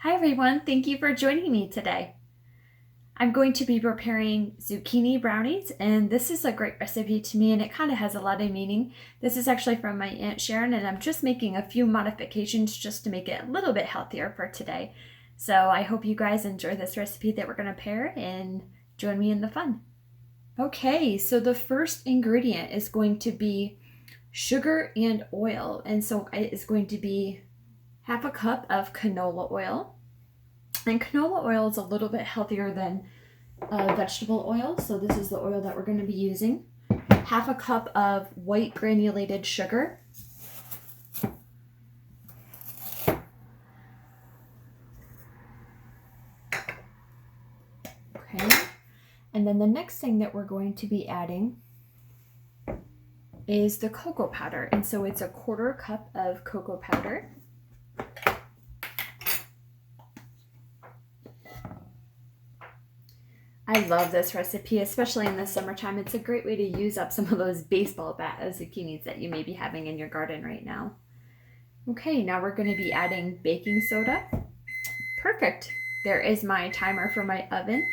Hi everyone, thank you for joining me today. I'm going to be preparing zucchini brownies, and this is a great recipe to me, and it kind of has a lot of meaning. This is actually from my Aunt Sharon, and I'm just making a few modifications just to make it a little bit healthier for today. So I hope you guys enjoy this recipe that we're going to pair and join me in the fun. Okay, so the first ingredient is going to be sugar and oil, and so it is going to be half a cup of canola oil. And canola oil is a little bit healthier than vegetable oil, so this is the oil that we're going to be using. Half a cup of white granulated sugar. Okay, and then the next thing that we're going to be adding is the cocoa powder, and so it's a quarter cup of cocoa powder. I love this recipe, especially in the summertime. It's a great way to use up some of those baseball bat zucchinis that you may be having in your garden right now. Okay, now we're going to be adding baking soda. Perfect. There is my timer for my oven.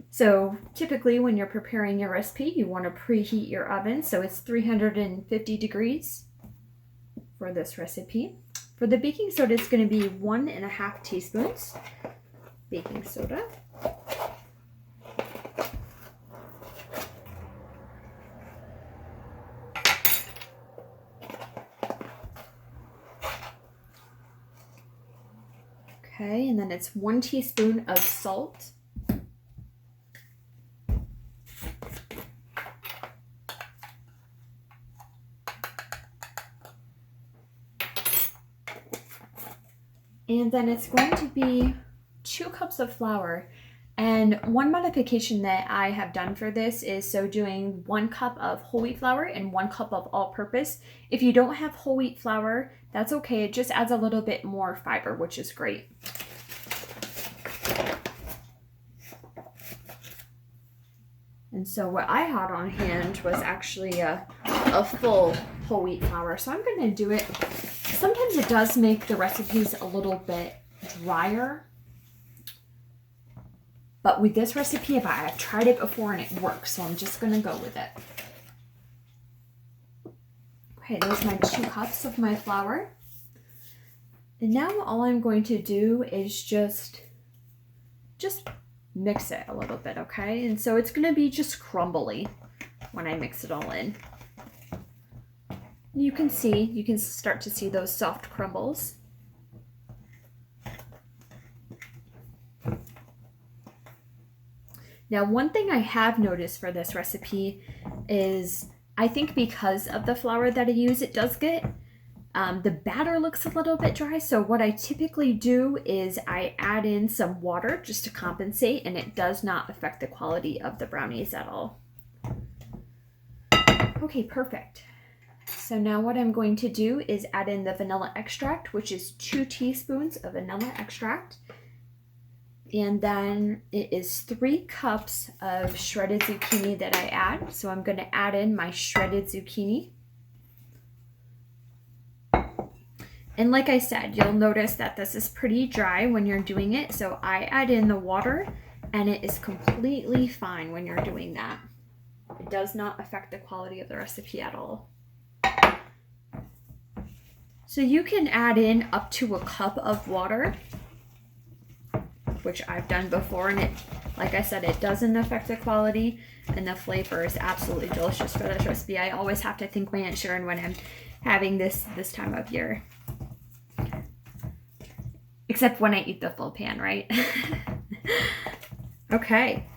So typically when you're preparing your recipe, you want to preheat your oven. So it's 350 degrees for this recipe. For the baking soda, it's going to be 1.5 teaspoons baking soda. Okay, and then it's 1 teaspoon of salt. And then it's going to be 2 cups of flour. And one modification that I have done for this is doing 1 cup of whole wheat flour and 1 cup of all-purpose. If you don't have whole wheat flour, that's okay. It just adds a little bit more fiber, which is great. And so what I had on hand was actually a full whole wheat flour. So I'm going to do it. Sometimes it does make the recipes a little bit drier. But with this recipe, I've tried it before and it works, so I'm just going to go with it. Okay, there's my 2 cups of my flour. And now all I'm going to do is just mix it a little bit, okay? And so it's going to be just crumbly when I mix it all in. You can start to see those soft crumbles. Now, one thing I have noticed for this recipe is I think because of the flour that I use, it does get, the batter looks a little bit dry. So what I typically do is I add in some water just to compensate, and it does not affect the quality of the brownies at all. Okay, perfect. So now what I'm going to do is add in the vanilla extract, which is 2 teaspoons of vanilla extract. And then it is 3 cups of shredded zucchini that I add. So I'm going to add in my shredded zucchini. And like I said, you'll notice that this is pretty dry when you're doing it. So I add in the water, and it is completely fine when you're doing that. It does not affect the quality of the recipe at all. So you can add in up to a cup of water, which I've done before, and it, like I said, it doesn't affect the quality, and the flavor is absolutely delicious for this recipe. I always have to thank my Aunt Sharon when I'm having this time of year. Except when I eat the full pan, right? Okay.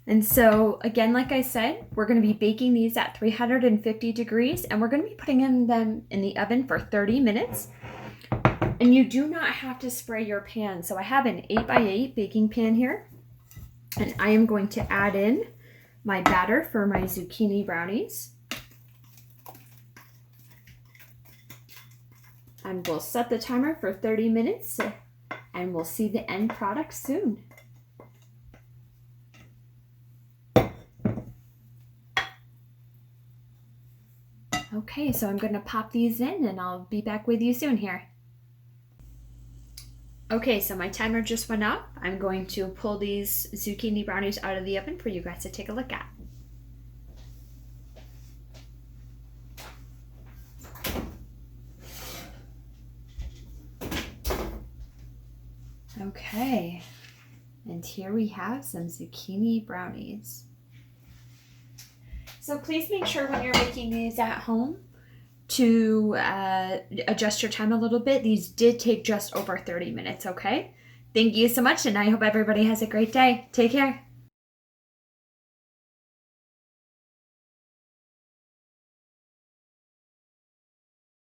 And so, again, like I said, we're going to be baking these at 350 degrees, and we're going to be putting them in the oven for 30 minutes. And you do not have to spray your pan. So I have an 8x8 baking pan here, and I am going to add in my batter for my zucchini brownies. And we'll set the timer for 30 minutes, and we'll see the end product soon. Okay, so I'm going to pop these in, and I'll be back with you soon here. Okay, so my timer just went up. I'm going to pull these zucchini brownies out of the oven for you guys to take a look at. Okay, and here we have some zucchini brownies. So please make sure when you're making these at home to adjust your time a little bit. These did take just over 30 minutes, okay? Thank you so much, and I hope everybody has a great day. Take care.